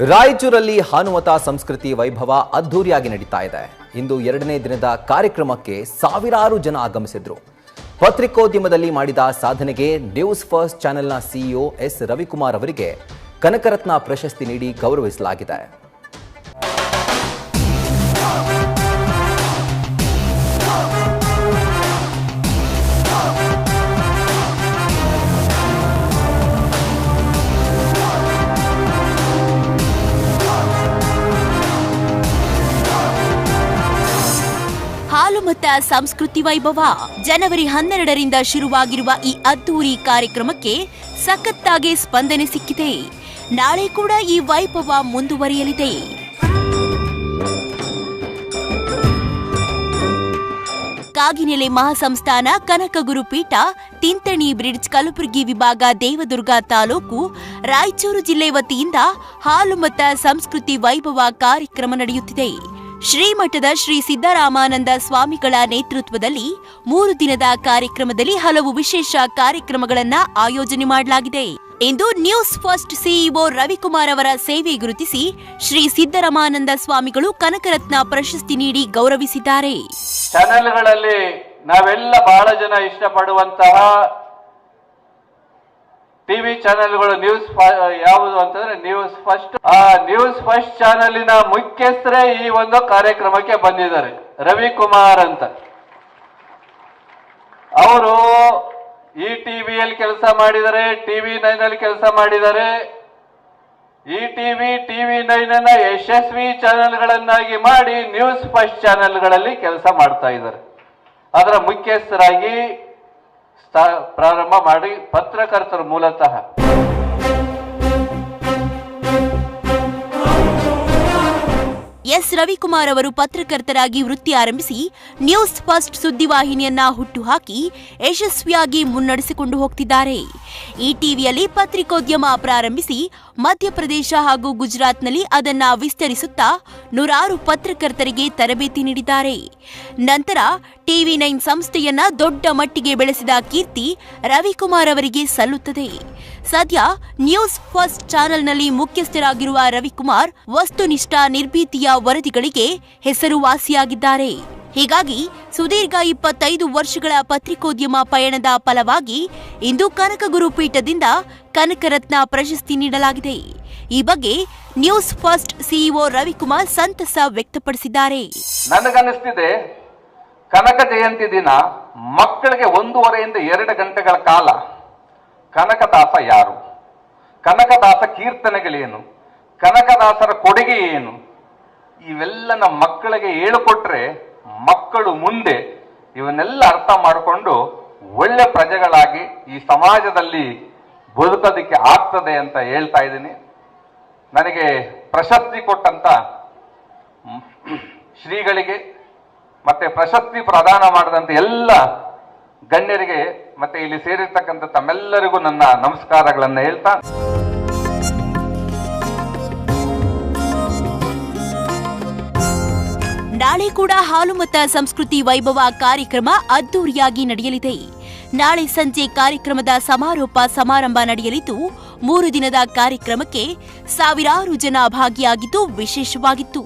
ರಾಯಚೂರಲ್ಲಿ ಹಾನುಮತ ಸಂಸ್ಕೃತಿ ವೈಭವ ಅದ್ಧೂರಿಯಾಗಿ ನಡೀತಾ ಇದೆ. ಇಂದು 2ನೇ ದಿನದ ಕಾರ್ಯಕ್ರಮಕ್ಕೆ ಸಾವಿರಾರು ಜನ ಆಗಮಿಸಿದ್ರು. ಪತ್ರಿಕೋದ್ಯಮದಲ್ಲಿ ಮಾಡಿದ ಸಾಧನೆಗೆ ನ್ಯೂಸ್ ಫಸ್ಟ್ ಚಾನೆಲ್ನ ಸಿಇಒ ಎಸ್ ರವಿಕುಮಾರ್ ಅವರಿಗೆ ಕನಕರತ್ನ ಪ್ರಶಸ್ತಿ ನೀಡಿ ಗೌರವಿಸಲಾಗಿದೆ. ಹಾಲುಮತ ಸಂಸ್ಕೃತಿ ವೈಭವ ಜನವರಿ 12ರಿಂದ ಶುರುವಾಗಿರುವ ಈ ಅದ್ದೂರಿ ಕಾರ್ಯಕ್ರಮಕ್ಕೆ ಸಖತ್ತಾಗಿ ಸ್ಪಂದನೆ ಸಿಕ್ಕಿದೆ. ನಾಳೆ ಕೂಡ ಈ ವೈಭವ ಮುಂದುವರಿಯಲಿದೆ. ಕಾಗಿನೆಲೆ ಮಹಾಸಂಸ್ಥಾನ ಕನಕಗುರು ಪೀಠ ತಿಂತಣಿ ಬ್ರಿಡ್ಜ್ ಕಲಬುರಗಿ ವಿಭಾಗ ದೇವದುರ್ಗ ತಾಲೂಕು ರಾಯಚೂರು ಜಿಲ್ಲೆ ವತಿಯಿಂದ ಹಾಲುಮತ ಸಂಸ್ಕೃತಿ ವೈಭವ ಕಾರ್ಯಕ್ರಮ ನಡೆಯುತ್ತಿದೆ. ಶ್ರೀಮಠದ ಶ್ರೀ ಸಿದ್ದರಾಮಾನಂದ ಸ್ವಾಮಿಗಳ ನೇತೃತ್ವದಲ್ಲಿ 3 ದಿನದ ಕಾರ್ಯಕ್ರಮದಲ್ಲಿ ಹಲವು ವಿಶೇಷ ಕಾರ್ಯಕ್ರಮಗಳನ್ನು ಆಯೋಜನೆ ಮಾಡಲಾಗಿದೆ. ಇಂದು ನ್ಯೂಸ್ ಫಸ್ಟ್ ಸಿಇಒ ರವಿಕುಮಾರ್ ಅವರ ಸೇವೆ ಗುರುತಿಸಿ ಶ್ರೀ ಸಿದ್ದರಾಮಾನಂದ ಸ್ವಾಮಿಗಳು ಕನಕರತ್ನ ಪ್ರಶಸ್ತಿ ನೀಡಿ ಗೌರವಿಸಿದ್ದಾರೆ. ಚಾನೆಲ್ಗಳಲ್ಲಿ ನಾವೆಲ್ಲ ಬಹಳ ಜನ ಇಷ್ಟಪಡುವಂತಹ ಟಿವಿ ಚಾನೆಲ್ಗಳು ಯಾವುದು ಅಂತಂದ್ರೆ ನ್ಯೂಸ್ ಫಸ್ಟ್. ಆ ನ್ಯೂಸ್ ಫಸ್ಟ್ ಚಾನೆಲಿನ ಮುಖ್ಯಸ್ಥರೇ ಈ ಒಂದು ಕಾರ್ಯಕ್ರಮಕ್ಕೆ ಬಂದಿದ್ದಾರೆ, ರವಿಕುಮಾರ್ ಅಂತ. ಅವರು ಈ ಟಿವಿಯಲ್ಲಿ ಕೆಲಸ ಮಾಡಿದ್ದಾರೆ, TV9 ಅಲ್ಲಿ ಕೆಲಸ ಮಾಡಿದ್ದಾರೆ. ಈ TV9 ಯಶಸ್ವಿ ಚಾನೆಲ್ಗಳನ್ನಾಗಿ ಮಾಡಿ ನ್ಯೂಸ್ ಫಸ್ಟ್ ಚಾನೆಲ್ಗಳಲ್ಲಿ ಕೆಲಸ ಮಾಡ್ತಾ ಇದ್ದಾರೆ. ಅದರ ಮುಖ್ಯಸ್ಥರಾಗಿ ಪ್ರಾರಂಭ ಮಾಡಿ ಪತ್ರಕರ್ತರು ಮೂಲತಃ. ಎಸ್ ರವಿಕುಮಾರ್ ಅವರು ಪತ್ರಕರ್ತರಾಗಿ ವೃತ್ತಿ ಆರಂಭಿಸಿ ನ್ಯೂಸ್ ಫಸ್ಟ್ ಸುದ್ದಿವಾಹಿನಿಯನ್ನ ಹುಟ್ಟುಹಾಕಿ ಯಶಸ್ವಿಯಾಗಿ ಮುನ್ನಡೆಸಿಕೊಂಡು ಹೋಗ್ತಿದ್ದಾರೆ. ಈ ಟಿವಿಯಲ್ಲಿ ಪತ್ರಿಕೋದ್ಯಮ ಪ್ರಾರಂಭಿಸಿ ಮಧ್ಯಪ್ರದೇಶ ಹಾಗೂ ಗುಜರಾತ್ನಲ್ಲಿ ಅದನ್ನ ವಿಸ್ತರಿಸುತ್ತಾ 100 ಪತ್ರಕರ್ತರಿಗೆ ತರಬೇತಿ ನೀಡಿದ್ದಾರೆ. ನಂತರ TV9 ಸಂಸ್ಥೆಯನ್ನ ದೊಡ್ಡ ಮಟ್ಟಿಗೆ ಬೆಳೆಸಿದ ಕೀರ್ತಿ ರವಿಕುಮಾರ್ ಅವರಿಗೆ ಸಲ್ಲುತ್ತದೆ. ಸದ್ಯ ನ್ಯೂಸ್ ಫಸ್ಟ್ ಚಾನೆಲ್ನಲ್ಲಿ ಮುಖ್ಯಸ್ಥರಾಗಿರುವ ರವಿಕುಮಾರ್ ವಸ್ತುನಿಷ್ಠ ನಿರ್ಭೀತಿಯ ವರದಿಗಳಿಗೆ ಹೆಸರುವಾಸಿಯಾಗಿದ್ದಾರೆ. ಹೀಗಾಗಿ ಸುದೀರ್ಘ 25 ವರ್ಷಗಳ ಪತ್ರಿಕೋದ್ಯಮ ಪಯಣದ ಫಲವಾಗಿ ಇಂದು ಕನಕಗುರು ಪೀಠದಿಂದ ಕನಕರತ್ನ ಪ್ರಶಸ್ತಿ ನೀಡಲಾಗಿದೆ. ಈ ಬಗ್ಗೆ ನ್ಯೂಸ್ ಫಸ್ಟ್ ಸಿಇಒ ರವಿಕುಮಾರ್ ಸಂತಸ ವ್ಯಕ್ತಪಡಿಸಿದ್ದಾರೆ. ನನಗನ್ನಿಸ್ತಿದೆ, ಕನಕ ಜಯಂತಿ ದಿನ ಮಕ್ಕಳಿಗೆ 1.5 ರಿಂದ 2 ಗಂಟೆಗಳ ಕಾಲ ಕನಕದಾಸ ಯಾರು, ಕನಕದಾಸ ಕೀರ್ತನೆಗಳೇನು, ಕನಕದಾಸರ ಕೊಡುಗೆ ಏನು, ಇವೆಲ್ಲ ನಮ್ಮ ಮಕ್ಕಳಿಗೆ ಹೇಳಿಕೊಟ್ರೆ ಮಕ್ಕಳು ಮುಂದೆ ಇವನ್ನೆಲ್ಲ ಅರ್ಥ ಮಾಡಿಕೊಂಡು ಒಳ್ಳೆ ಪ್ರಜೆಗಳಾಗಿ ಈ ಸಮಾಜದಲ್ಲಿ ಬದುಕೋದಕ್ಕೆ ಆಗ್ತದೆ ಅಂತ ಹೇಳ್ತಾ ಇದ್ದೀನಿ. ನನಗೆ ಪ್ರಶಸ್ತಿ ಕೊಟ್ಟಂತ ಶ್ರೀಗಳಿಗೆ ಮತ್ತೆ ಪ್ರಶಸ್ತಿ ಪ್ರದಾನ ಮಾಡಿದಂತ ಎಲ್ಲ ಗಣ್ಯರಿಗೆ ಮತ್ತೆ ಇಲ್ಲಿ ಸೇರಿರ್ತಕ್ಕಂಥ ತಮ್ಮೆಲ್ಲರಿಗೂ ನನ್ನ ನಮಸ್ಕಾರಗಳನ್ನು ಹೇಳ್ತಾ, ನಾಳೆ ಕೂಡ ಹಾಲುಮತ ಸಂಸ್ಕೃತಿ ವೈಭವ ಕಾರ್ಯಕ್ರಮ ಅದ್ದೂರಿಯಾಗಿ ನಡೆಯಲಿದೆ. ನಾಳೆ ಸಂಜೆ ಕಾರ್ಯಕ್ರಮದ ಸಮಾರೋಪ ಸಮಾರಂಭ ನಡೆಯಲಿದ್ದು 3 ದಿನದ ಕಾರ್ಯಕ್ರಮಕ್ಕೆ ಸಾವಿರಾರು ಜನ ಭಾಗಿಯಾಗಿದ್ದು ವಿಶೇಷವಾಗಿತ್ತು.